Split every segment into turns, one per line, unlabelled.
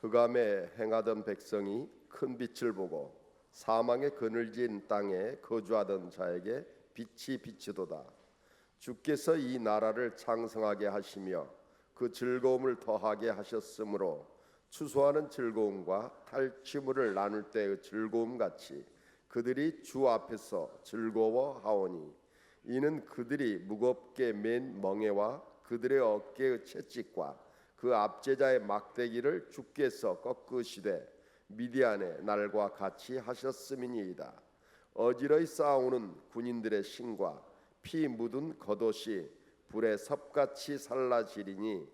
흑암에 행하던 백성이 큰 빛을 보고 사망의 그늘진 땅에 거주하던 자에게 빛이 비치도다. 주께서 이 나라를 창성하게 하시며 그 즐거움을 더하게 하셨으므로 추수하는 즐거움과 탈취물을 나눌 때의 즐거움 같이 그들이 주 앞에서 즐거워하오니 이는 그들이 무겁게 맨 멍에와 그들의 어깨의 채찍과 그 압제자의 막대기를 주께서 꺾으시되 미디안의 날과 같이 하셨음이니이다. 어지러이 싸우는 군인들의 신과 피 묻은 겉옷이 불에 섭같이 살라지리니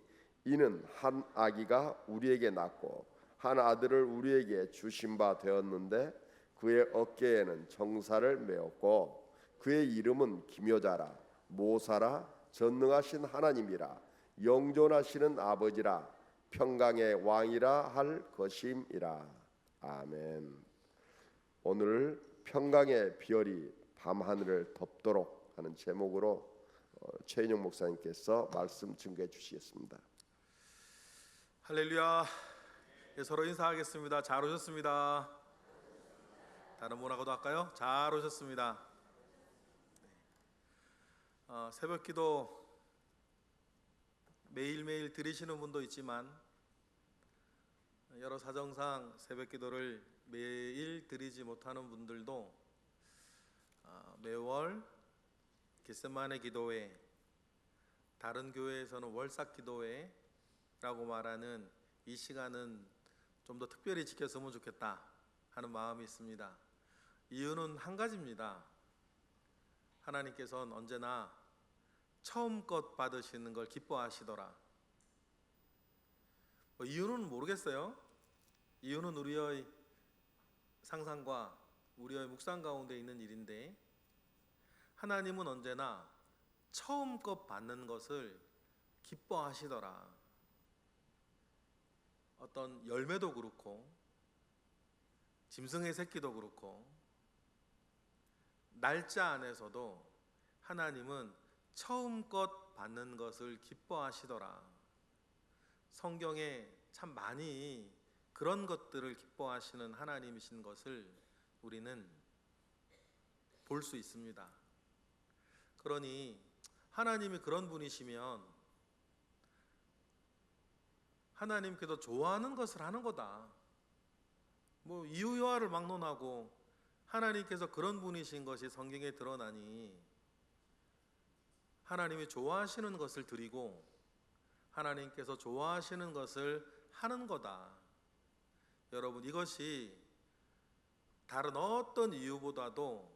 이는 한 아기가 우리에게 낳고 한 아들을 우리에게 주신 바 되었는데 그의 어깨에는 정사를 메었고 그의 이름은 기묘자라 모사라 전능하신 하나님이라 영존하시는 아버지라 평강의 왕이라 할 것임이라. 아멘. 오늘 평강의 별이 밤하늘을 덮도록 하는 제목으로 최인영 목사님께서 말씀 증거해 주시겠습니다.
할렐루야. 서로 인사하겠습니다. 잘 오셨습니다. 다른 분하고도 할까요? 잘 오셨습니다. 새벽기도 매일매일 드리시는 분도 있지만 여러 사정상 새벽기도를 매일 드리지 못하는 분들도 매월 겟세마네 기도회, 다른 교회에서는 월삭 기도회라고 말하는 이 시간은 좀 더 특별히 지켰으면 좋겠다 하는 마음이 있습니다. 이유는 한 가지입니다. 하나님께서는 언제나 처음껏 받으시는 걸 기뻐하시더라. 이유는 모르겠어요. 이유는 우리의 상상과 우리의 묵상 가운데 있는 일인데 하나님은 언제나 처음껏 받는 것을 기뻐하시더라. 어떤 열매도 그렇고 짐승의 새끼도 그렇고 날짜 안에서도 하나님은 처음껏 받는 것을 기뻐하시더라. 성경에 참 많이 그런 것들을 기뻐하시는 하나님이신 것을 우리는 볼 수 있습니다. 그러니 하나님이 그런 분이시면 하나님께서 좋아하는 것을 하는 거다. 이유요하를 막론하고 하나님께서 그런 분이신 것이 성경에 드러나니 하나님이 좋아하시는 것을 드리고 하나님께서 좋아하시는 것을 하는 거다. 여러분, 이것이 다른 어떤 이유보다도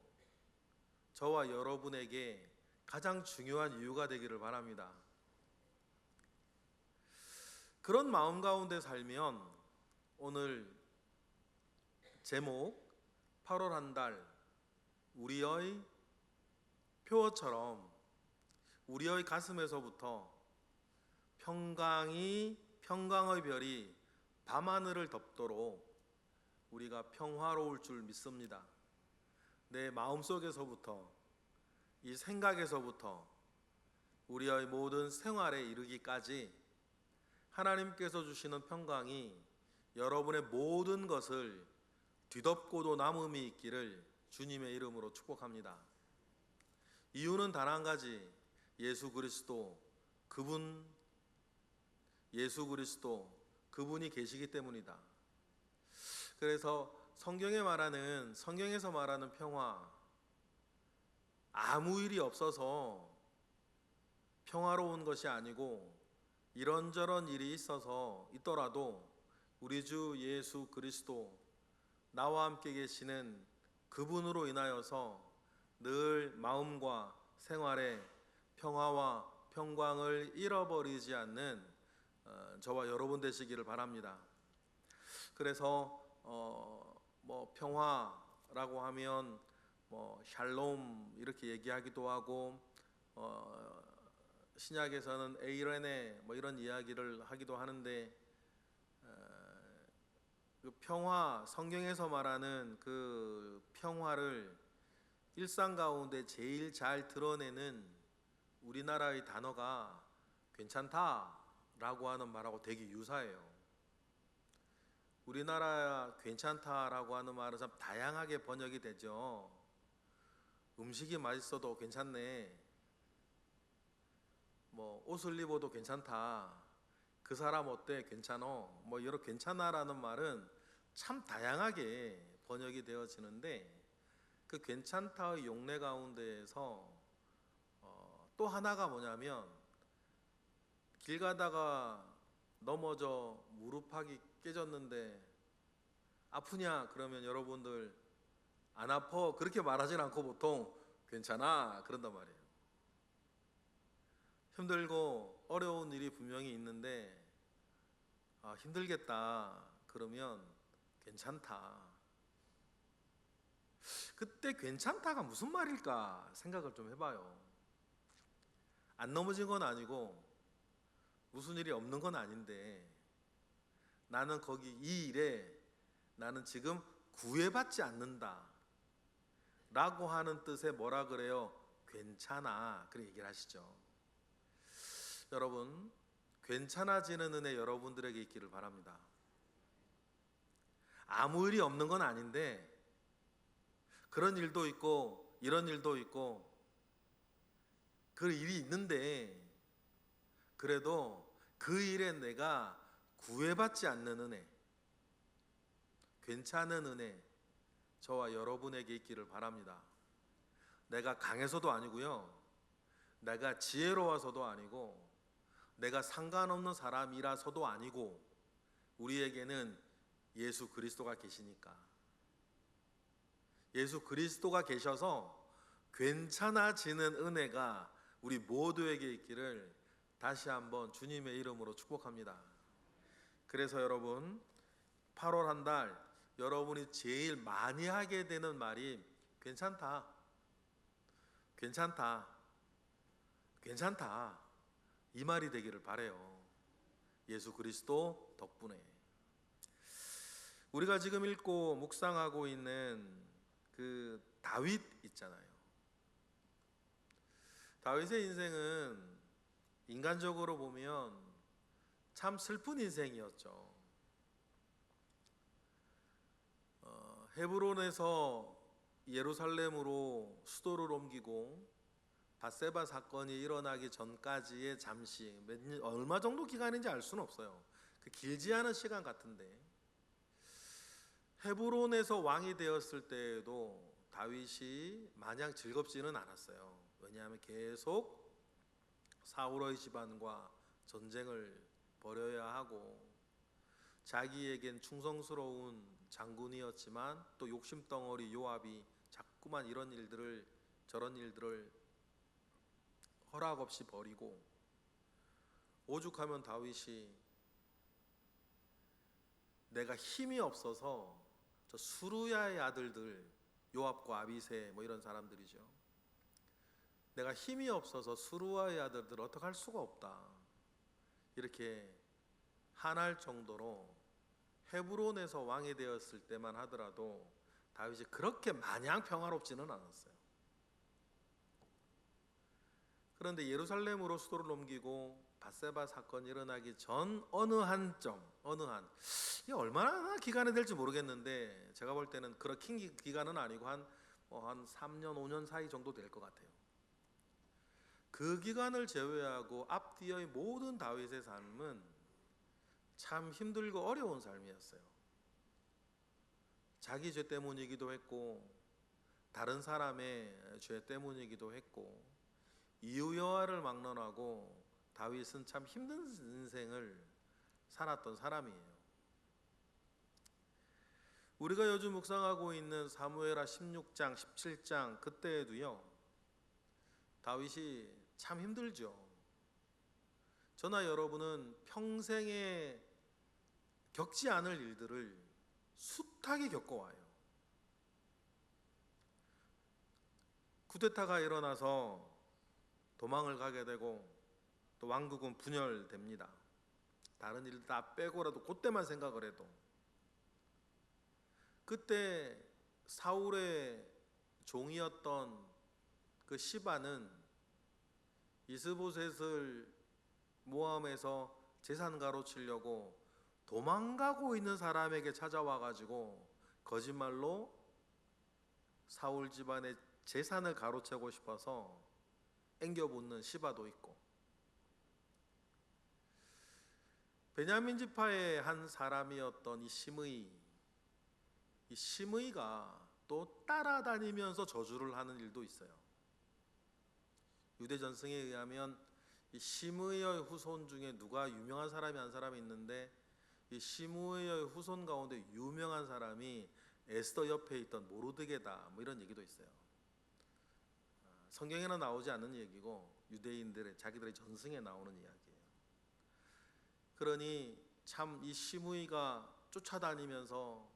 저와 여러분에게 가장 중요한 이유가 되기를 바랍니다. 그런 마음 가운데 살면 오늘 제목 8월 한 달 우리의 표어처럼 우리의 가슴에서부터 평강의 별이 밤하늘을 덮도록 우리가 평화로울 줄 믿습니다. 내 마음속에서부터 이 생각에서부터 우리의 모든 생활에 이르기까지 하나님께서 주시는 평강이 여러분의 모든 것을 뒤덮고도 남음이 있기를 주님의 이름으로 축복합니다. 이유는 단 한 가지, 예수 그리스도 그분이 계시기 때문이다. 그래서 성경에서 말하는 평화, 아무 일이 없어서 평화로운 것이 아니고 이런저런 일이 있더라도 우리 주 예수 그리스도 나와 함께 계시는 그분으로 인하여서 늘 마음과 생활에 평화와 평강을 잃어버리지 않는 저와 여러분 되시기를 바랍니다. 그래서 평화라고 하면 샬롬 이렇게 얘기하기도 하고 신약에서는 에이레네 이런 이야기를 하기도 하는데 그 평화, 성경에서 말하는 그 평화를 일상 가운데 제일 잘 드러내는 우리나라의 단어가 괜찮다라고 하는 말하고 되게 유사해요. 우리나라 괜찮다라고 하는 말은 참 다양하게 번역이 되죠. 음식이 맛있어도 괜찮네. 뭐 옷을 입어도 괜찮다. 그 사람 어때? 괜찮어. 뭐 여러 괜찮아라는 말은 참 다양하게 번역이 되어지는데 그 괜찮다의 용례 가운데에서 또 하나가 뭐냐면 길 가다가 넘어져 무릎팍이 깨졌는데 아프냐? 그러면 여러분들 안 아파? 그렇게 말하진 않고 보통 괜찮아 그런단 말이에요. 힘들고 어려운 일이 분명히 있는데 힘들겠다 그러면 괜찮다. 그때 괜찮다가 무슨 말일까 생각을 좀 해봐요. 안 넘어진 건 아니고 무슨 일이 없는 건 아닌데 나는 거기 이 일에 나는 지금 구애받지 않는다 라고 하는 뜻의 뭐라 그래요? 괜찮아. 그렇게 얘기를 하시죠. 여러분, 괜찮아지는 은혜 여러분들에게 있기를 바랍니다. 아무 일이 없는 건 아닌데 그런 일도 있고 이런 일도 있고 그 일이 있는데 그래도 그 일에 내가 구애받지 않는 은혜, 괜찮은 은혜 저와 여러분에게 있기를 바랍니다. 내가 강해서도 아니고요, 내가 지혜로워서도 아니고, 내가 상관없는 사람이라서도 아니고, 우리에게는 예수 그리스도가 계시니까, 예수 그리스도가 계셔서 괜찮아지는 은혜가 우리 모두에게 있기를 다시 한번 주님의 이름으로 축복합니다. 그래서 여러분 8월 한 달 여러분이 제일 많이 하게 되는 말이 괜찮다, 괜찮다, 괜찮다 이 말이 되기를 바라요. 예수 그리스도 덕분에. 우리가 지금 읽고 묵상하고 있는 그 다윗 있잖아요. 다윗의 인생은 인간적으로 보면 참 슬픈 인생이었죠. 헤브론에서 예루살렘으로 수도를 옮기고 밧세바 사건이 일어나기 전까지의 잠시 얼마 정도 기간인지 알 수는 없어요. 그 길지 않은 시간 같은데 헤브론에서 왕이 되었을 때에도 다윗이 마냥 즐겁지는 않았어요. 왜냐하면 계속 사울의 집안과 전쟁을 벌여야 하고 자기에겐 충성스러운 장군이었지만 또 욕심덩어리 요압이 자꾸만 이런 일들을 저런 일들을 허락 없이 벌이고 오죽하면 다윗이 내가 힘이 없어서 저 수루야의 아들들 요압과 아비새 뭐 이런 사람들이죠. 내가 힘이 없어서 수루야의 아들들 어떻게 할 수가 없다 이렇게 한할 정도로 헤브론에서 왕이 되었을 때만 하더라도 다윗이 그렇게 마냥 평화롭지는 않았어요. 그런데 예루살렘으로 수도를 옮기고 밧세바 사건이 일어나기 전 어느 한점 이게 얼마나 기간이 될지 모르겠는데 제가 볼 때는 그런 긴 기간은 아니고 한 3년 5년 사이 정도 될 것 같아요. 그 기간을 제외하고 앞뒤의 모든 다윗의 삶은 참 힘들고 어려운 삶이었어요. 자기 죄 때문이기도 했고 다른 사람의 죄 때문이기도 했고 이유 여하를 막론하고 다윗은 참 힘든 인생을 살았던 사람이에요. 우리가 요즘 묵상하고 있는 사무엘하 16장 17장 그때에도요 다윗이 참 힘들죠. 저나 여러분은 평생에 겪지 않을 일들을 숱하게 겪어와요. 쿠데타가 일어나서 도망을 가게 되고 또 왕국은 분열됩니다. 다른 일들 다 빼고라도 그때만 생각을 해도 그때 사울의 종이었던 그 시바는 이스보셋을 모함해서 재산가로 치려고 도망가고 있는 사람에게 찾아와 가지고 거짓말로 사울 집안의 재산을 가로채고 싶어서 앵겨붙는 시바도 있고, 베냐민 지파의 한 사람이었던 이 시므이가 또 따라다니면서 저주를 하는 일도 있어요. 유대 전승에 의하면 이 시므이의 후손 중에 누가 유명한 사람이 한 사람이 있는데, 이 시므이의 후손 가운데 유명한 사람이 에스더 옆에 있던 모르드게다, 뭐 이런 얘기도 있어요. 성경에는 나오지 않는 얘기고 유대인들의 자기들의 전승에 나오는 이야기예요. 그러니 참 이 시므이가 쫓아다니면서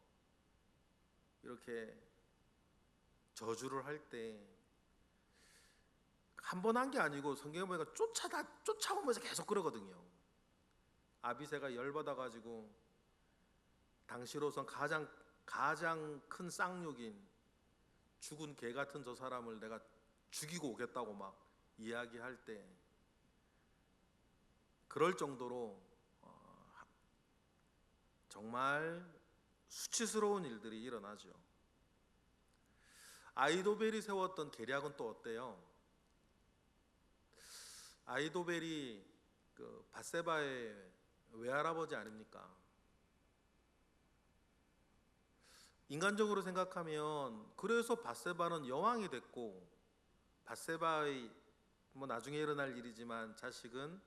이렇게 저주를 할 때 한 번 한 게 아니고 성경에 보니까 쫓아오면서 계속 그러거든요. 아비새가 열받아 가지고 당시로선 가장 큰 쌍욕인 죽은 개 같은 저 사람을 내가 죽이고 오겠다고 막 이야기할 때, 그럴 정도로 정말 수치스러운 일들이 일어나죠. 아이도벨이 세웠던 계략은 또 어때요? 아이도벨이 그 밧세바의 외할아버지 아닙니까? 인간적으로 생각하면 그래서 밧세바는 여왕이 됐고, 밧세바의 뭐 나중에 일어날 일이지만 자식은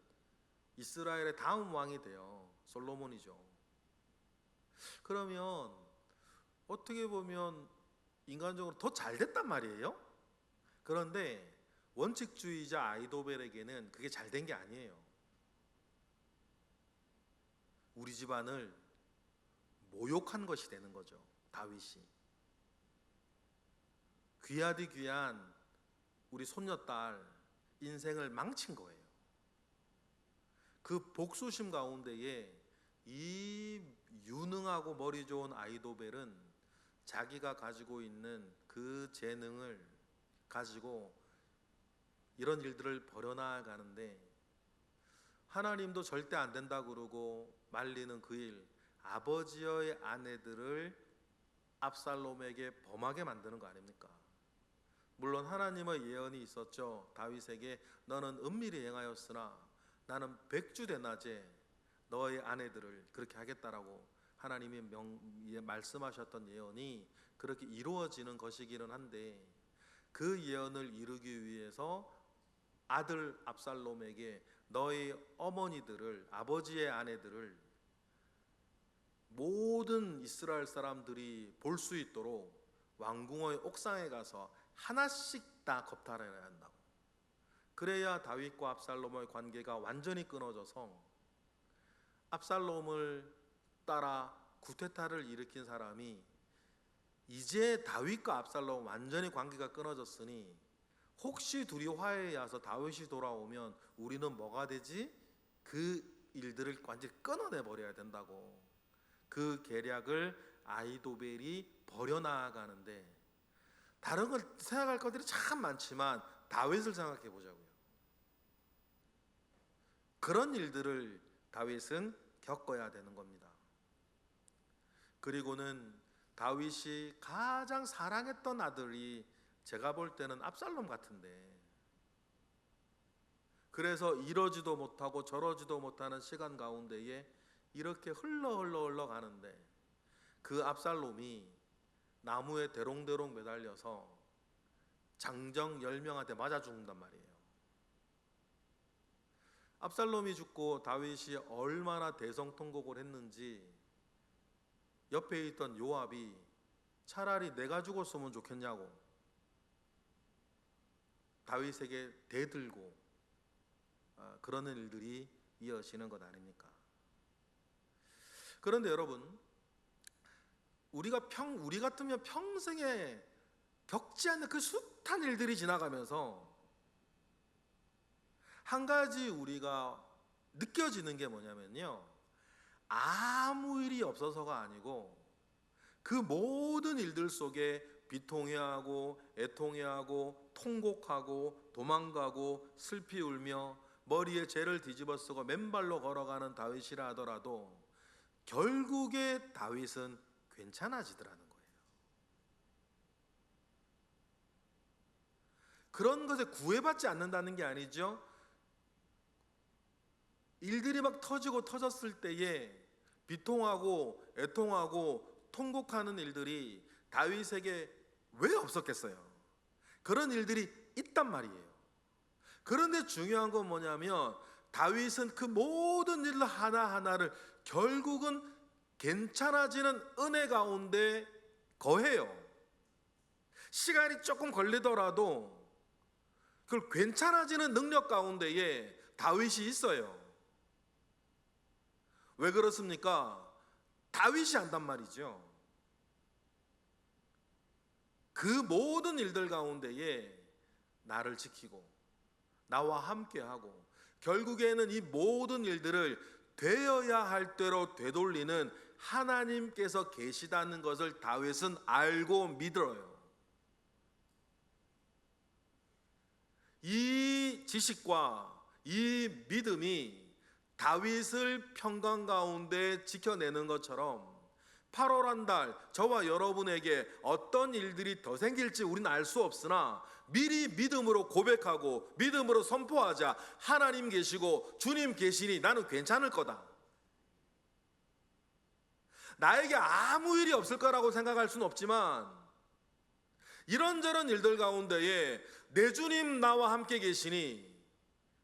이스라엘의 다음 왕이 돼요. 솔로몬이죠. 그러면 어떻게 보면 인간적으로 더 잘 됐단 말이에요. 그런데 원칙주의자 아이도벨에게는 그게 잘 된 게 아니에요. 우리 집안을 모욕한 것이 되는 거죠. 다윗이 귀하디 귀한 우리 손녀딸 인생을 망친 거예요. 그 복수심 가운데에 이 유능하고 머리 좋은 아이도벨은 자기가 가지고 있는 그 재능을 가지고 이런 일들을 벌여나가는데, 하나님도 절대 안 된다 그러고 말리는 그 일, 아버지의 아내들을 압살롬에게 범하게 만드는 거 아닙니까? 물론 하나님의 예언이 있었죠. 다윗에게 너는 은밀히 행하였으나 나는 백주대낮에 너의 아내들을 그렇게 하겠다라고 하나님이 말씀하셨던 예언이 그렇게 이루어지는 것이기는 한데, 그 예언을 이루기 위해서 아들 압살롬에게 너희 어머니들을, 아버지의 아내들을 모든 이스라엘 사람들이 볼 수 있도록 왕궁의 옥상에 가서 하나씩 다 겁탈해야 한다고. 그래야 다윗과 압살롬의 관계가 완전히 끊어져서 압살롬을 따라 구테타를 일으킨 사람이 이제 다윗과 압살롬 완전히 관계가 끊어졌으니 혹시 둘이 화해에 와서 다윗이 돌아오면 우리는 뭐가 되지? 그 일들을 완전히 끊어내 버려야 된다고. 그 계략을 아이도벨이 버려나가는데, 다른 걸 생각할 것들이 참 많지만 다윗을 생각해 보자고요. 그런 일들을 다윗은 겪어야 되는 겁니다. 그리고는 다윗이 가장 사랑했던 아들이 제가 볼 때는 압살롬 같은데, 그래서 이러지도 못하고 저러지도 못하는 시간 가운데에 이렇게 흘러 가는데, 그 압살롬이 나무에 대롱대롱 매달려서 장정 10명한테 맞아 죽는단 말이에요. 압살롬이 죽고 다윗이 얼마나 대성통곡을 했는지 옆에 있던 요압이 차라리 내가 죽었으면 좋겠냐고 다윗에게 대들고 그러는 일들이 이어지는 것 아닙니까? 그런데 여러분, 우리 같으면 평생에 겪지 않는 그 숱한 일들이 지나가면서 한 가지 우리가 느껴지는 게 뭐냐면요, 아무 일이 없어서가 아니고 그 모든 일들 속에 비통해하고 애통해하고 통곡하고 도망가고 슬피 울며 머리에 죄를 뒤집어 쓰고 맨발로 걸어가는 다윗이라 하더라도 결국에 다윗은 괜찮아지더라는 거예요. 그런 것에 구애받지 않는다는 게 아니죠. 일들이 막 터졌을 때에 비통하고 애통하고 통곡하는 일들이 다윗에게 왜 없었겠어요? 그런 일들이 있단 말이에요. 그런데 중요한 건 뭐냐면 다윗은 그 모든 일 하나하나를 결국은 괜찮아지는 은혜 가운데 거해요. 시간이 조금 걸리더라도 그걸 괜찮아지는 능력 가운데에 다윗이 있어요. 왜 그렇습니까? 다윗이 한단 말이죠. 그 모든 일들 가운데에 나를 지키고 나와 함께하고 결국에는 이 모든 일들을 되어야 할 대로 되돌리는 하나님께서 계시다는 것을 다윗은 알고 믿어요. 이 지식과 이 믿음이 다윗을 평강 가운데 지켜내는 것처럼 8월 한 달 저와 여러분에게 어떤 일들이 더 생길지 우리는 알 수 없으나 미리 믿음으로 고백하고 믿음으로 선포하자. 하나님 계시고 주님 계시니 나는 괜찮을 거다. 나에게 아무 일이 없을 거라고 생각할 수는 없지만 이런저런 일들 가운데에 내 주님 나와 함께 계시니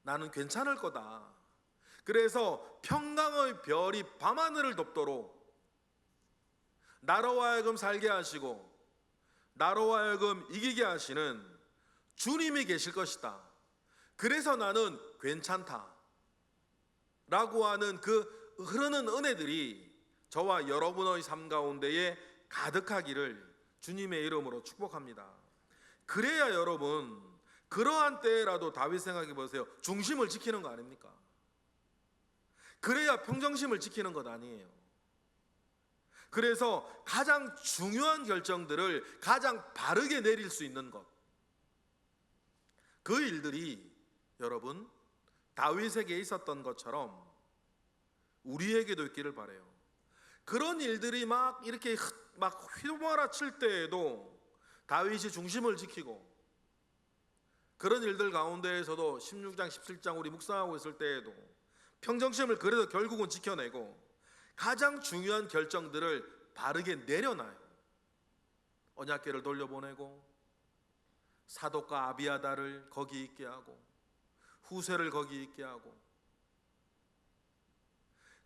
나는 괜찮을 거다. 그래서 평강의 별이 밤하늘을 덮도록 나로 하여금 살게 하시고 나로 하여금 이기게 하시는 주님이 계실 것이다. 그래서 나는 괜찮다 라고 하는 그 흐르는 은혜들이 저와 여러분의 삶 가운데에 가득하기를 주님의 이름으로 축복합니다. 그래야 여러분 그러한 때라도 다윗 생각해 보세요. 중심을 지키는 거 아닙니까? 그래야 평정심을 지키는 것 아니에요. 그래서 가장 중요한 결정들을 가장 바르게 내릴 수 있는 것, 그 일들이 여러분 다윗에게 있었던 것처럼 우리에게도 있기를 바라요. 그런 일들이 막 이렇게 막 휘몰아칠 때에도 다윗이 중심을 지키고 그런 일들 가운데에서도 16장 17장 우리 묵상하고 있을 때에도 평정심을 그래도 결국은 지켜내고 가장 중요한 결정들을 바르게 내려놔요. 언약궤를 돌려보내고 사독과 아비아다를 거기 있게 하고 후세를 거기 있게 하고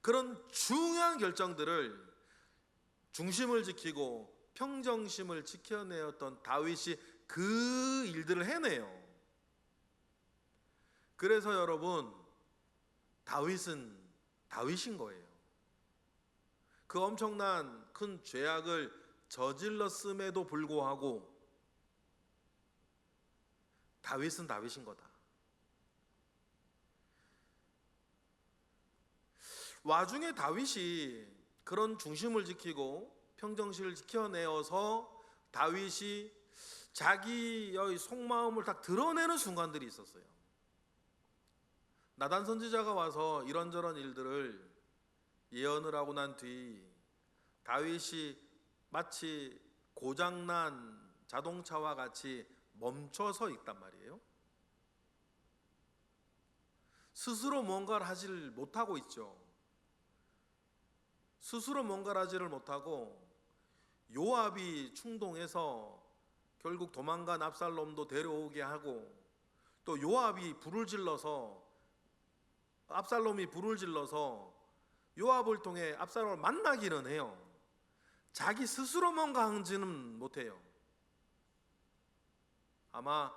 그런 중요한 결정들을 중심을 지키고 평정심을 지켜내었던 다윗이 그 일들을 해내요. 그래서 여러분 다윗은 다윗인 거예요. 그 엄청난 큰 죄악을 저질렀음에도 불구하고 다윗은 다윗인 거다. 와중에 다윗이 그런 중심을 지키고 평정심을 지켜내어서 다윗이 자기의 속마음을 딱 드러내는 순간들이 있었어요. 나단 선지자가 와서 이런저런 일들을 예언을 하고 난 뒤 다윗이 마치 고장난 자동차와 같이 멈춰서 있단 말이에요. 스스로 뭔가를 하지를 못하고 있죠. 스스로 뭔가를 하지를 못하고 요압이 충동해서 결국 도망간 압살롬도 데려오게 하고 또 요압이 불을 질러서 압살롬이 불을 질러서 요압을 통해 압살롬을 만나기는 해요. 자기 스스로 뭔가 하지는 못해요. 아마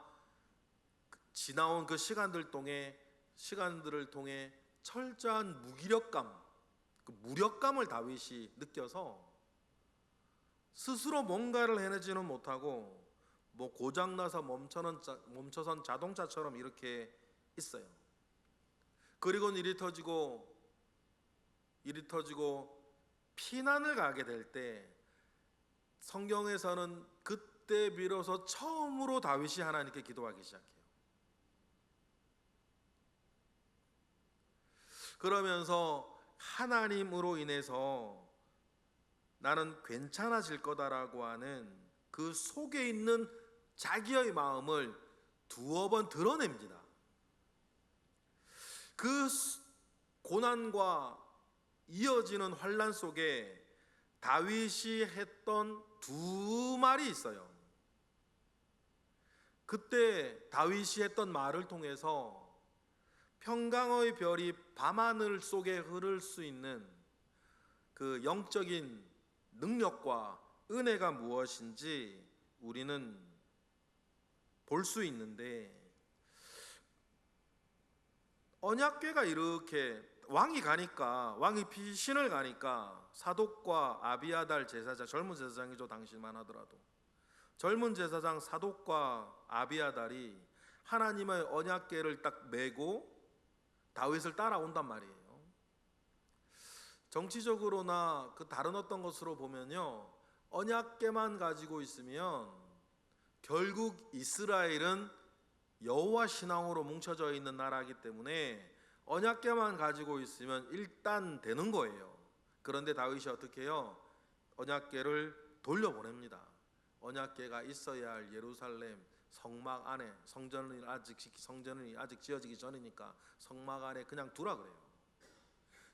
지나온 그 시간들을 통해 철저한 무기력감, 그 무력감을 다윗이 느껴서 스스로 뭔가를 해내지는 못하고 뭐 고장나서 멈춰선 자동차처럼 이렇게 있어요. 그리고는 일이 터지고 피난을 가게 될 때 성경에서는 그때 비로소 처음으로 다윗이 하나님께 기도하기 시작해요. 그러면서 하나님으로 인해서 나는 괜찮아질 거다라고 하는 그 속에 있는 자기의 마음을 두어 번 드러냅니다. 그 고난과 이어지는 환난 속에 다윗이 했던 두 말이 있어요. 그때 다윗이 했던 말을 통해서 평강의 별이 밤하늘 속에 흐를 수 있는 그 영적인 능력과 은혜가 무엇인지 우리는 볼 수 있는데, 언약궤가 이렇게 왕이 피신을 가니까 사독과 아비아달 제사장, 젊은 제사장이죠 당시만 하더라도, 젊은 제사장 사독과 아비아달이 하나님의 언약궤를 딱 메고 다윗을 따라온단 말이에요. 정치적으로나 그 다른 어떤 것으로 보면요, 언약궤만 가지고 있으면 결국 이스라엘은 여호와 신앙으로 뭉쳐져 있는 나라이기 때문에 언약궤만 가지고 있으면 일단 되는 거예요. 그런데 다윗이 어떻게 해요? 언약궤를 돌려보냅니다. 언약궤가 있어야 할 예루살렘 성막 안에, 성전이 아직 지어지기 전이니까 성막 안에 그냥 두라 그래요.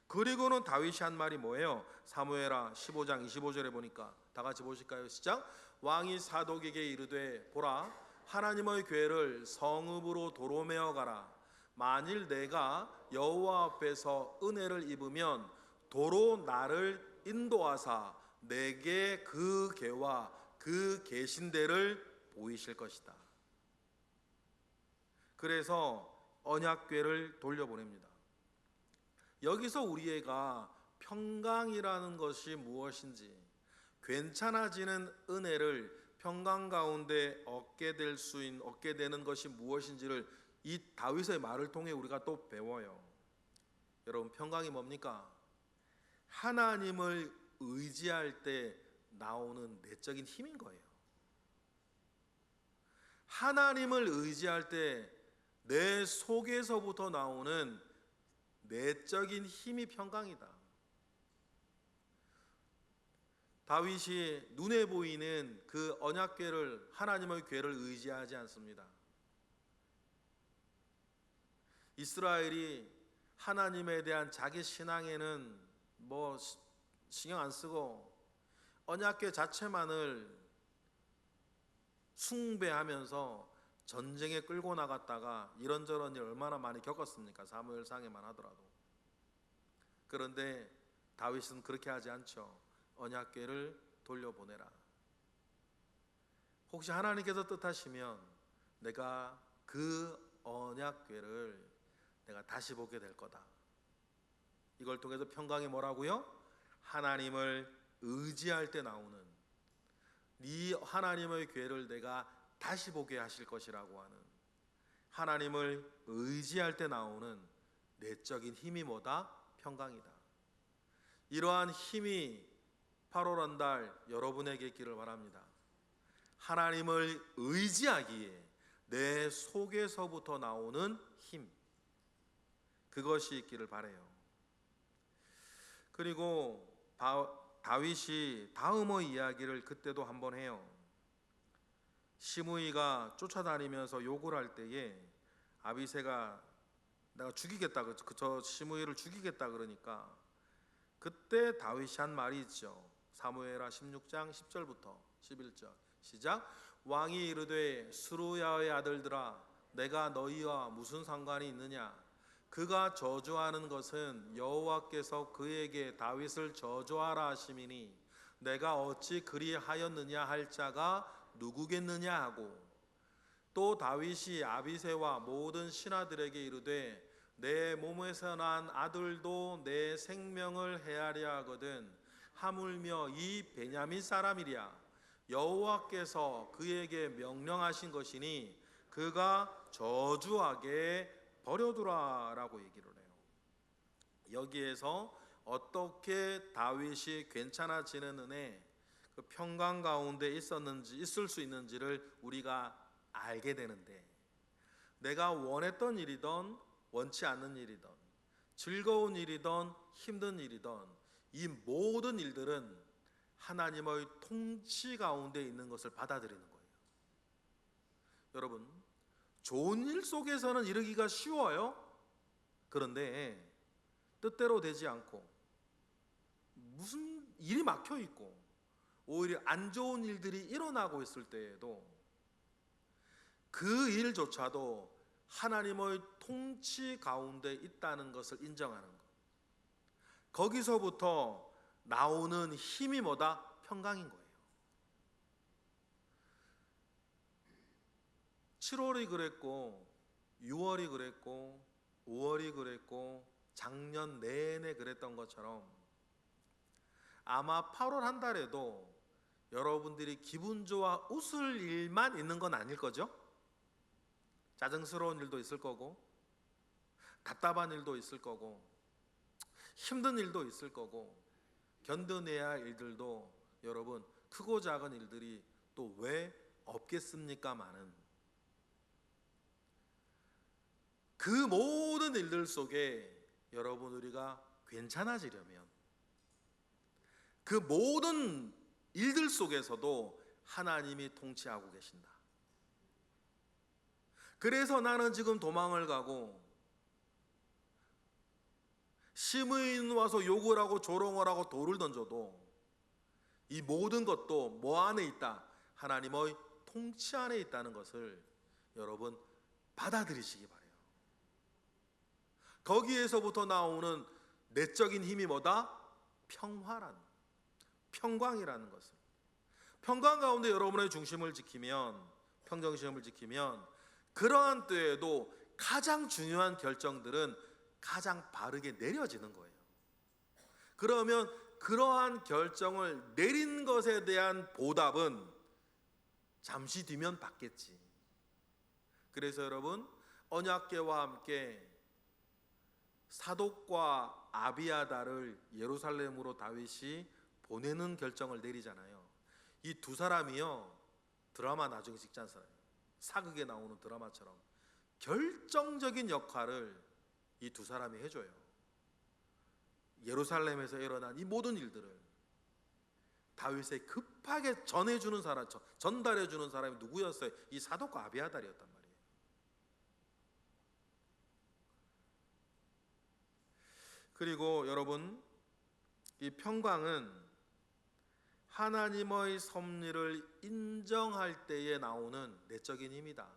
그리고는 다윗이 한 말이 뭐예요? 사무엘하 15장 25절에 보니까, 다 같이 보실까요? 시작. 왕이 사독에게 이르되, 보라, 하나님의 궤를 성읍으로 도로 메어 가라. 만일 내가 여호와 앞에서 은혜를 입으면 도로 나를 인도하사 내게 그 궤와 그 계신 데를 보이실 것이다. 그래서 언약궤를 돌려보냅니다. 여기서 우리가 평강이라는 것이 무엇인지, 괜찮아지는 은혜를 평강 가운데 얻게 되는 것이 무엇인지를 이 다윗의 말을 통해 우리가 또 배워요. 여러분, 평강이 뭡니까? 하나님을 의지할 때 나오는 내적인 힘인 거예요. 하나님을 의지할 때 내 속에서부터 나오는 내적인 힘이 평강이다. 다윗이 눈에 보이는 그 언약궤를, 하나님의 궤를 의지하지 않습니다. 이스라엘이 하나님에 대한 자기 신앙에는 신경 안 쓰고 언약궤 자체만을 숭배하면서 전쟁에 끌고 나갔다가 이런저런 일 얼마나 많이 겪었습니까? 사무엘상에만 하더라도. 그런데 다윗은 그렇게 하지 않죠. 언약궤를 돌려보내라. 혹시 하나님께서 뜻하시면 내가 그 언약궤를 내가 다시 보게 될 거다. 이걸 통해서 평강이 뭐라고요? 하나님을 의지할 때 나오는, 네 하나님의 궤를 내가 다시 보게 하실 것이라고 하는, 하나님을 의지할 때 나오는 내적인 힘이 뭐다? 평강이다. 이러한 힘이 8월 한 달 여러분에게 있기를 바랍니다. 하나님을 의지하기에 내 속에서부터 나오는 힘, 그것이 있기를 바라요. 그리고 다윗이 다음의 이야기를 그때도 한번 해요. 시므이가 쫓아다니면서 욕을 할 때에 아비새가 내가 죽이겠다, 저 시므이를 죽이겠다 그러니까 그때 다윗이 한 말이 있죠. 사무엘하 16장 10절부터 11절 시작. 왕이 이르되 스루야의 아들들아, 내가 너희와 무슨 상관이 있느냐? 그가 저주하는 것은 여호와께서 그에게 다윗을 저주하라 하심이니 내가 어찌 그리하였느냐 할 자가 누구겠느냐 하고, 또 다윗이 아비새와 모든 신하들에게 이르되 내 몸에서 난 아들도 내 생명을 해하려 하거든 하물며 이 베냐민 사람이랴. 여호와께서 그에게 명령하신 것이니 그가 저주하게 버려두라라고 얘기를 해요. 여기에서 어떻게 다윗이 괜찮아지는 은혜, 그 평강 가운데 있을 수 있는지를 우리가 알게 되는데, 내가 원했던 일이든 원치 않는 일이든 즐거운 일이든 힘든 일이든 이 모든 일들은 하나님의 통치 가운데 있는 것을 받아들이는 거예요. 여러분, 좋은 일 속에서는 이르기가 쉬워요. 그런데 뜻대로 되지 않고 무슨 일이 막혀 있고 오히려 안 좋은 일들이 일어나고 있을 때에도 그 일조차도 하나님의 통치 가운데 있다는 것을 인정하는 것. 거기서부터 나오는 힘이 뭐다? 평강인 거예요. 7월이 그랬고 6월이 그랬고 5월이 그랬고 작년 내내 그랬던 것처럼 아마 8월 한 달에도 여러분들이 기분 좋아 웃을 일만 있는 건 아닐 거죠? 짜증스러운 일도 있을 거고 답답한 일도 있을 거고 힘든 일도 있을 거고 견뎌내야 할 일들도 여러분 크고 작은 일들이 또 왜 없겠습니까? 많은 그 모든 일들 속에 여러분 우리가 괜찮아지려면 그 모든 일들 속에서도 하나님이 통치하고 계신다. 그래서 나는 지금 도망을 가고 시므인 와서 욕을 하고 조롱을 하고 돌을 던져도 이 모든 것도 뭐 안에 있다? 하나님의 통치 안에 있다는 것을 여러분 받아들이시기 바라요. 거기에서부터 나오는 내적인 힘이 뭐다? 평강이라는 것을. 평강 가운데 여러분의 중심을 지키면, 평정심을 지키면 그러한 때에도 가장 중요한 결정들은 가장 바르게 내려지는 거예요. 그러면 그러한 결정을 내린 것에 대한 보답은 잠시 뒤면 받겠지. 그래서 여러분 언약궤와 함께 사독과 아비아달을 예루살렘으로 다윗이 보내는 결정을 내리잖아요. 이 두 사람이요 드라마 나중에 찍지 않습니까? 사극에 나오는 드라마처럼 결정적인 역할을 이 두 사람이 해줘요. 예루살렘에서 일어난 이 모든 일들을 다윗에 급하게 전해주는 사람, 전달해주는 사람이 누구였어요? 이 사독과 아비아달이었단 말이에요. 그리고 여러분 이 평강은 하나님의 섭리를 인정할 때에 나오는 내적인 힘이다.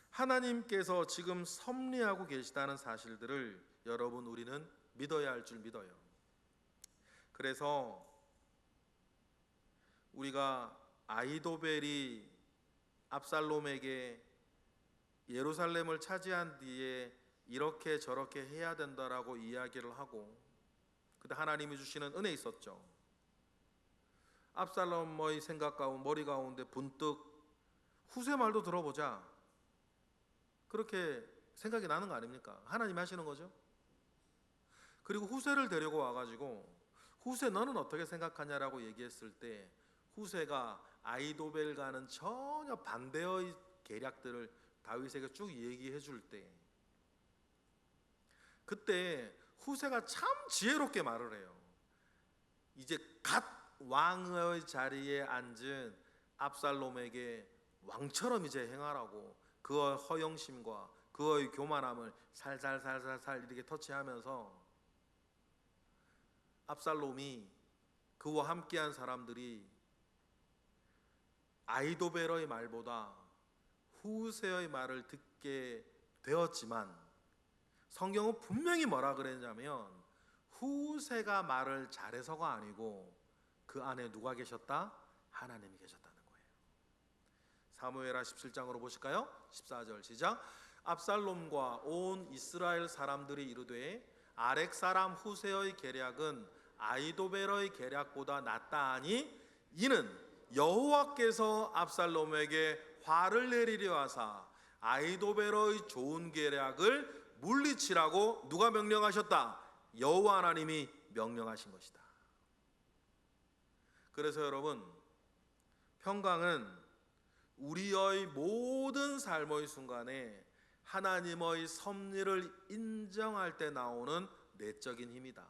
하나님께서 지금 섭리하고 계시다는 사실들을 여러분 우리는 믿어야 할 줄 믿어요. 그래서 우리가 아히도벨이 압살롬에게 예루살렘을 차지한 뒤에 이렇게 저렇게 해야 된다라고 이야기를 하고 그때 하나님이 주시는 은혜 있었죠. 압살롬의 생각 가운데 머리 가운데 문득 후세 말도 들어보자 그렇게 생각이 나는 거 아닙니까? 하나님이 하시는 거죠. 그리고 후세를 데리고 와가지고 후세 너는 어떻게 생각하냐라고 얘기했을 때 후세가 아히도벨과는 전혀 반대의 계략들을 다윗에게 쭉 얘기해 줄 때 그때 후세가 참 지혜롭게 말을 해요. 이제 갓 왕의 자리에 앉은 압살롬에게 왕처럼 이제 행하라고 그의 허영심과 그의 교만함을 살살살살살 이렇게 터치하면서 압살롬이 그와 함께한 사람들이 아히도벨의 말보다 후세의 말을 듣게 되었지만 성경은 분명히 뭐라 그랬냐면 후세가 말을 잘해서가 아니고 그 안에 누가 계셨다? 하나님이 계셨다는 거예요. 사무엘하 17장으로 보실까요? 14절 시작. 압살롬과 온 이스라엘 사람들이 이르되 아렉 사람 후세의 계략은 아히도벨의 계략보다 낫다 하니 이는 여호와께서 압살롬에게 화를 내리려 하사 아히도벨의 좋은 계략을 물리치라고 누가 명령하셨다? 여호와 하나님이 명령하신 것이다. 그래서 여러분 평강은 우리의 모든 삶의 순간에 하나님의 섭리를 인정할 때 나오는 내적인 힘이다.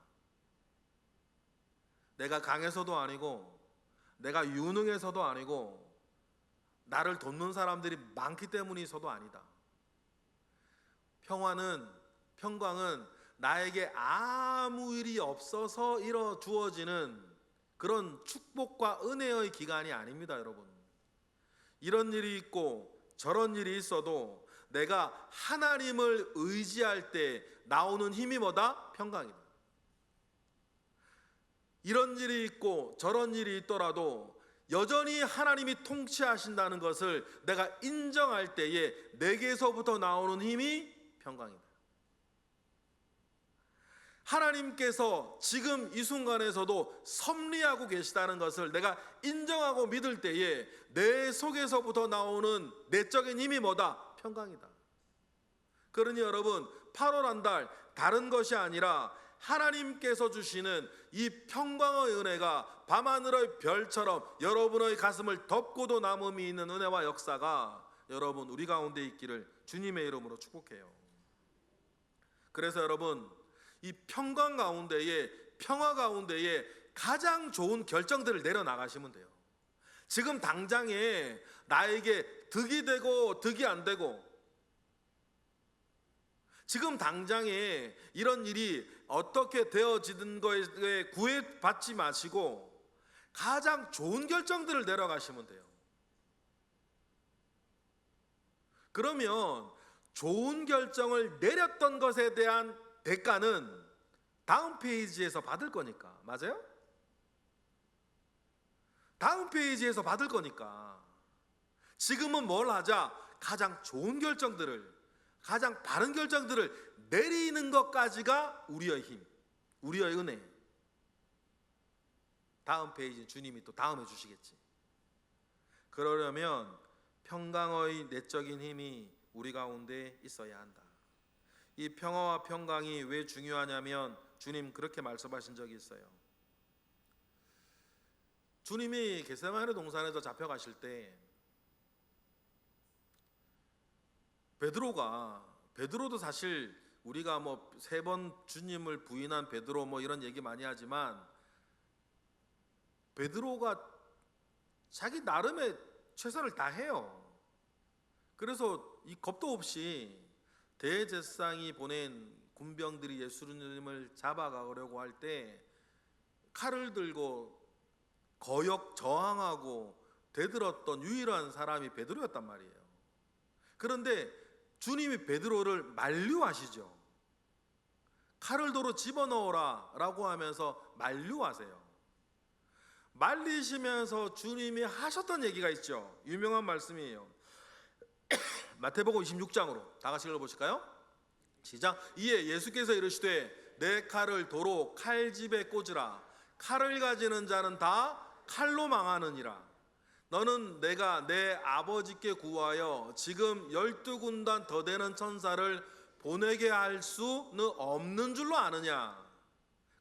내가 강해서도 아니고 내가 유능해서도 아니고 나를 돕는 사람들이 많기 때문이서도 아니다. 평강은 나에게 아무 일이 없어서 이뤄 주어지는 그런 축복과 은혜의 기간이 아닙니다, 여러분. 이런 일이 있고 저런 일이 있어도 내가 하나님을 의지할 때 나오는 힘이 뭐다? 평강이다. 이런 일이 있고 저런 일이 있더라도 여전히 하나님이 통치하신다는 것을 내가 인정할 때에 내게서부터 나오는 힘이 평강이다. 하나님께서 지금 이 순간에서도 섭리하고 계시다는 것을 내가 인정하고 믿을 때에 내 속에서부터 나오는 내적인 힘이 뭐다? 평강이다. 그러니 여러분, 8월 한 달 다른 것이 아니라 하나님께서 주시는 이 평강의 은혜가 밤하늘의 별처럼 여러분의 가슴을 덮고도 남음이 있는 은혜와 역사가 여러분 우리 가운데 있기를 주님의 이름으로 축복해요. 그래서 여러분, 이 평강 가운데에, 평화 가운데에 가장 좋은 결정들을 내려나가시면 돼요. 지금 당장에 나에게 득이 되고 득이 안 되고, 지금 당장에 이런 일이 어떻게 되어지는 거에 구애받지 마시고 가장 좋은 결정들을 내려가시면 돼요. 그러면 좋은 결정을 내렸던 것에 대한 대가는 다음 페이지에서 받을 거니까. 맞아요? 다음 페이지에서 받을 거니까 지금은 뭘 하자? 가장 좋은 결정들을, 가장 바른 결정들을 내리는 것까지가 우리의 힘, 우리의 은혜. 다음 페이지 주님이 또 다음에 주시겠지. 그러려면 평강의 내적인 힘이 우리 가운데 있어야 한다. 이 평화와 평강이 왜 중요하냐면 주님 그렇게 말씀하신 적이 있어요. 주님이 겟세마네 동산에서 잡혀가실 때 베드로도 사실 우리가 뭐 3번 주님을 부인한 베드로 뭐 이런 얘기 많이 하지만 베드로가 자기 나름의 최선을 다해요. 그래서 이 겁도 없이 대제사장이 보낸 군병들이 예수님을 잡아가려고 할 때 칼을 들고 거역 저항하고 대들었던 유일한 사람이 베드로였단 말이에요. 그런데 주님이 베드로를 만류하시죠. 칼을 도로 집어넣어라 라고 하면서 만류하세요. 말리시면서 주님이 하셨던 얘기가 있죠. 유명한 말씀이에요. 마태복음 26장으로 다 같이 읽어보실까요? 시작. 이에 예수께서 이르시되 내 칼을 도로 칼집에 꽂으라. 칼을 가지는 자는 다 칼로 망하느니라. 너는 내가 내 아버지께 구하여 지금 12군단 더 되는 천사를 보내게 할 수는 없는 줄로 아느냐.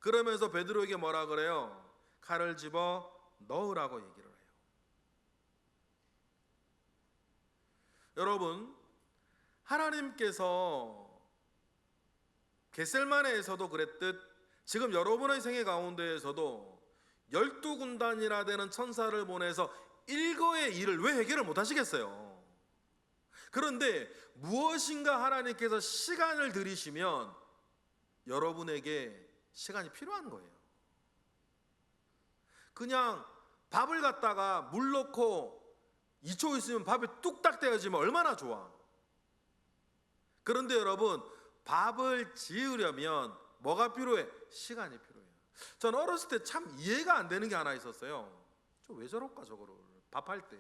그러면서 베드로에게 뭐라 그래요? 칼을 집어 넣으라고 얘기를 해요. 여러분, 하나님께서 겟셀마네에서도 그랬듯 지금 여러분의 생애 가운데에서도 12군단이라 되는 천사를 보내서 일거의 일을 왜 해결을 못 하시겠어요? 그런데 무엇인가 하나님께서 시간을 들이시면 여러분에게 시간이 필요한 거예요. 그냥 밥을 갖다가 물 넣고 2초 있으면 밥이 뚝딱 떼어지면 얼마나 좋아. 그런데 여러분, 밥을 지으려면 뭐가 필요해? 시간이 필요해요. 전 어렸을 때 참 이해가 안 되는 게 하나 있었어요. 저 왜 저럴까 저거를 밥할 때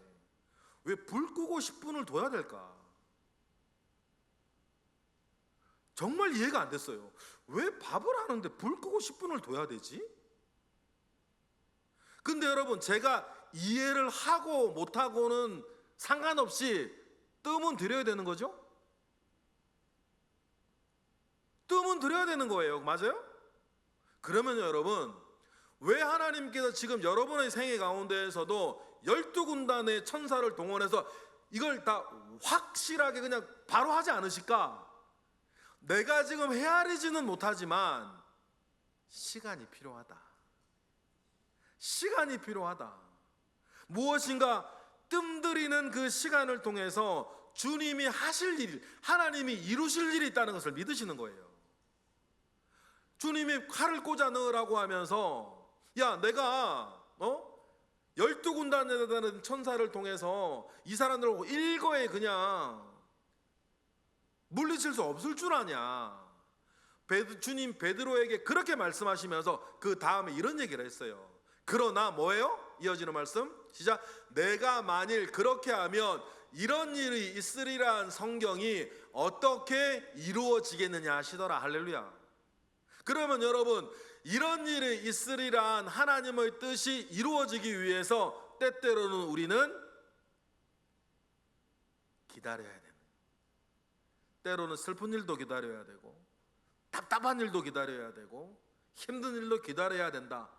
왜 불 끄고 10분을 둬야 될까? 정말 이해가 안 됐어요. 왜 밥을 하는데 불 끄고 10분을 둬야 되지? 근데 여러분, 제가 이해를 하고 못하고는 상관없이 뜸은 들여야 되는 거죠? 뜸은 들여야 되는 거예요. 맞아요? 그러면 여러분, 왜 하나님께서 지금 여러분의 생애 가운데에서도 12군단의 천사를 동원해서 이걸 다 확실하게 그냥 바로 하지 않으실까? 내가 지금 헤아리지는 못하지만 시간이 필요하다. 시간이 필요하다. 무엇인가 뜸들이는 그 시간을 통해서 주님이 하실 일, 하나님이 이루실 일이 있다는 것을 믿으시는 거예요. 주님이 칼을 꽂아 넣으라고 하면서 야, 내가 12군단에 대한 천사를 통해서 이 사람들을 일거에 그냥 물리칠 수 없을 줄 아냐. 주님 베드로에게 그렇게 말씀하시면서 그 다음에 이런 얘기를 했어요. 그러나 뭐예요? 이어지는 말씀 시작. 내가 만일 그렇게 하면 이런 일이 있으리란 성경이 어떻게 이루어지겠느냐 하시더라. 할렐루야. 그러면 여러분, 이런 일이 있으리란 하나님의 뜻이 이루어지기 위해서 때때로는 우리는 기다려야 됩니다. 때로는 슬픈 일도 기다려야 되고 답답한 일도 기다려야 되고 힘든 일도 기다려야 된다.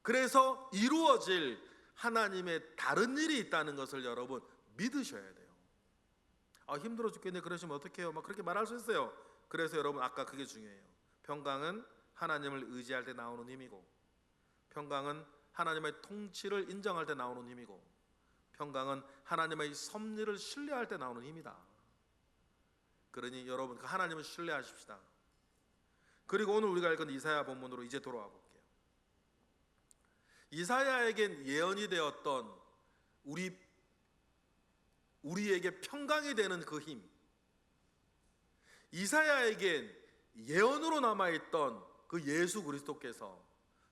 그래서 이루어질 하나님의 다른 일이 있다는 것을 여러분 믿으셔야 돼요. 힘들어 죽겠네 그러시면 어떡해요? 막 그렇게 말할 수 있어요. 그래서 여러분 아까 그게 중요해요. 평강은 하나님을 의지할 때 나오는 힘이고, 평강은 하나님의 통치를 인정할 때 나오는 힘이고, 평강은 하나님의 섭리를 신뢰할 때 나오는 힘이다. 그러니 여러분 그 하나님을 신뢰하십시다. 그리고 오늘 우리가 읽은 이사야 본문으로 이제 돌아와 볼게요. 이사야에겐 예언이 되었던 우리에게 평강이 되는 그 힘, 이사야에겐 예언으로 남아있던 그 예수 그리스도께서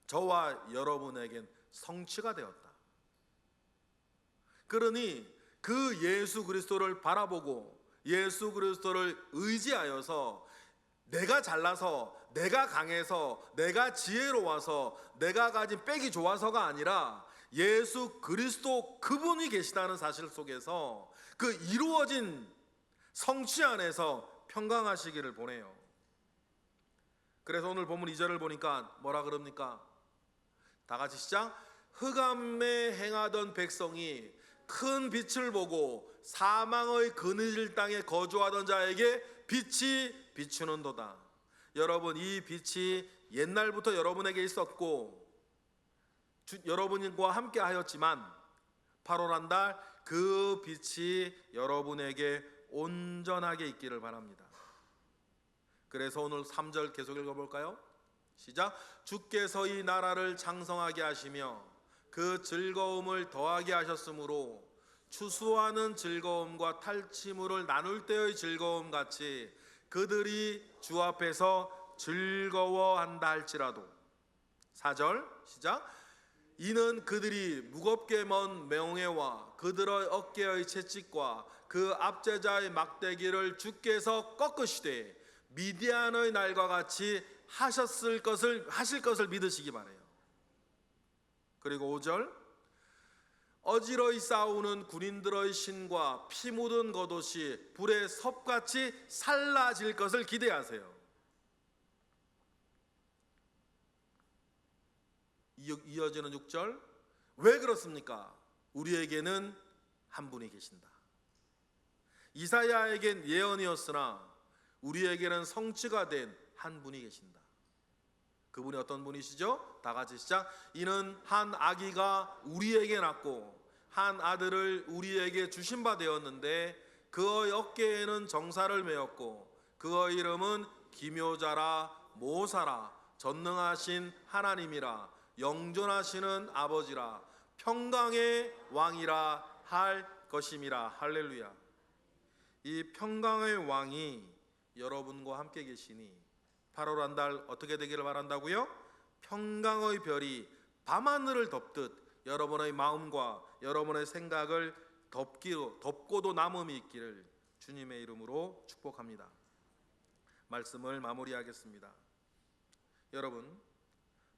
저와 여러분에겐 성취가 되었다. 그러니 그 예수 그리스도를 바라보고 예수 그리스도를 의지하여서 내가 잘나서, 내가 강해서, 내가 지혜로워서, 내가 가진 빽이 좋아서가 아니라 예수 그리스도 그분이 계시다는 사실 속에서 그 이루어진 성취 안에서 평강하시기를 보내요. 그래서 오늘 본문 2절을 보니까 뭐라 그럽니까? 다 같이 시작. 흑암에 행하던 백성이 큰 빛을 보고 사망의 그늘 땅에 거주하던 자에게 빛이 비추는도다. 여러분, 이 빛이 옛날부터 여러분에게 있었고 여러분과 함께 하였지만 8월 달 그 빛이 여러분에게 온전하게 있기를 바랍니다. 그래서 오늘 3절 계속 읽어볼까요? 시작. 주께서 이 나라를 장성하게 하시며 그 즐거움을 더하게 하셨으므로 추수하는 즐거움과 탈취물을 나눌 때의 즐거움 같이 그들이 주 앞에서 즐거워한다 할지라도. 4절 시작. 이는 그들이 무겁게 먼 명예와 그들의 어깨의 채찍과 그 압제자의 막대기를 주께서 꺾으시되 미디안의 날과 같이 하실 것을 믿으시기 바라요. 그리고 5절. 어지러이 싸우는 군인들의 신과 피 묻은 겉옷이 불의 섭같이 살라질 것을 기대하세요. 이어지는 6절. 왜 그렇습니까? 우리에게는 한 분이 계신다. 이사야에겐 예언이었으나 우리에게는 성취가 된 한 분이 계신다. 그분이 어떤 분이시죠? 다 같이 시작. 이는 한 아기가 우리에게 낳고 한 아들을 우리에게 주신 바 되었는데 그의 어깨에는 정사를 메었고 그의 이름은 기묘자라 모사라 전능하신 하나님이라 영존하시는 아버지라 평강의 왕이라 할 것임이라. 할렐루야. 이 평강의 왕이 여러분과 함께 계시니 8월 달 어떻게 되기를 바란다고요? 평강의 별이 밤하늘을 덮듯 여러분의 마음과 여러분의 생각을 덮고도 남음이 있기를 주님의 이름으로 축복합니다. 말씀을 마무리하겠습니다. 여러분,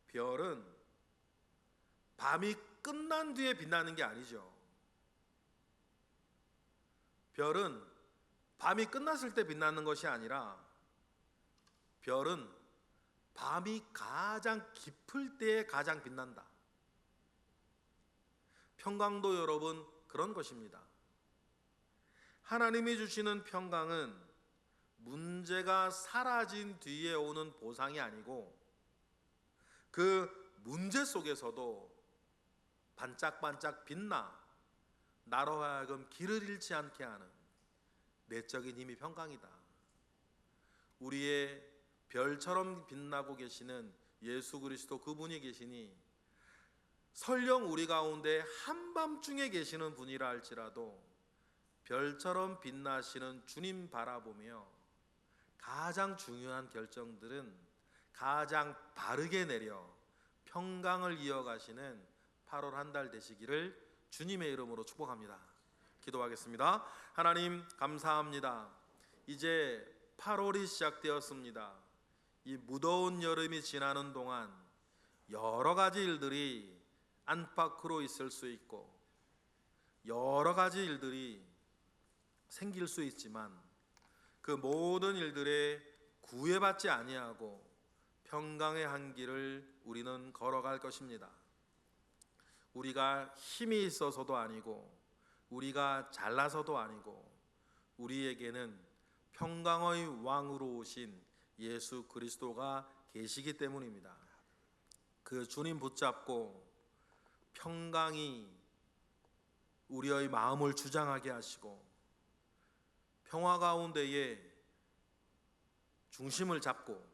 별은 밤이 끝난 뒤에 빛나는 게 아니죠. 별은 밤이 끝났을 때 빛나는 것이 아니라 별은 밤이 가장 깊을 때에 가장 빛난다. 평강도 여러분 그런 것입니다. 하나님이 주시는 평강은 문제가 사라진 뒤에 오는 보상이 아니고 그 문제 속에서도 반짝반짝 빛나 나로 하여금 길을 잃지 않게 하는 내적인 힘이 평강이다. 우리의 별처럼 빛나고 계시는 예수 그리스도 그분이 계시니 설령 우리 가운데 한밤중에 계시는 분이라 할지라도 별처럼 빛나시는 주님 바라보며 가장 중요한 결정들은 가장 바르게 내려 평강을 이어가시는 8월 한 달 되시기를 주님의 이름으로 축복합니다. 기도하겠습니다. 하나님 감사합니다. 이제 8월이 시작되었습니다. 이 무더운 여름이 지나는 동안 여러 가지 일들이 안팎으로 있을 수 있고 여러 가지 일들이 생길 수 있지만 그 모든 일들에 구애받지 아니하고 평강의 한 길을 우리는 걸어갈 것입니다. 우리가 힘이 있어서도 아니고 우리가 잘나서도 아니고 우리에게는 평강의 왕으로 오신 예수 그리스도가 계시기 때문입니다. 그 주님 붙잡고 평강이 우리의 마음을 주장하게 하시고 평화 가운데에 중심을 잡고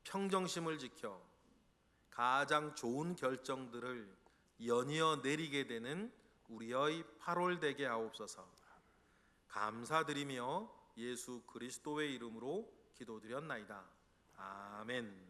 평정심을 지켜 가장 좋은 결정들을 연이어 내리게 되는 우리의 8월 되게 하옵소서. 감사드리며 예수 그리스도의 이름으로 기도드렸나이다. 아멘.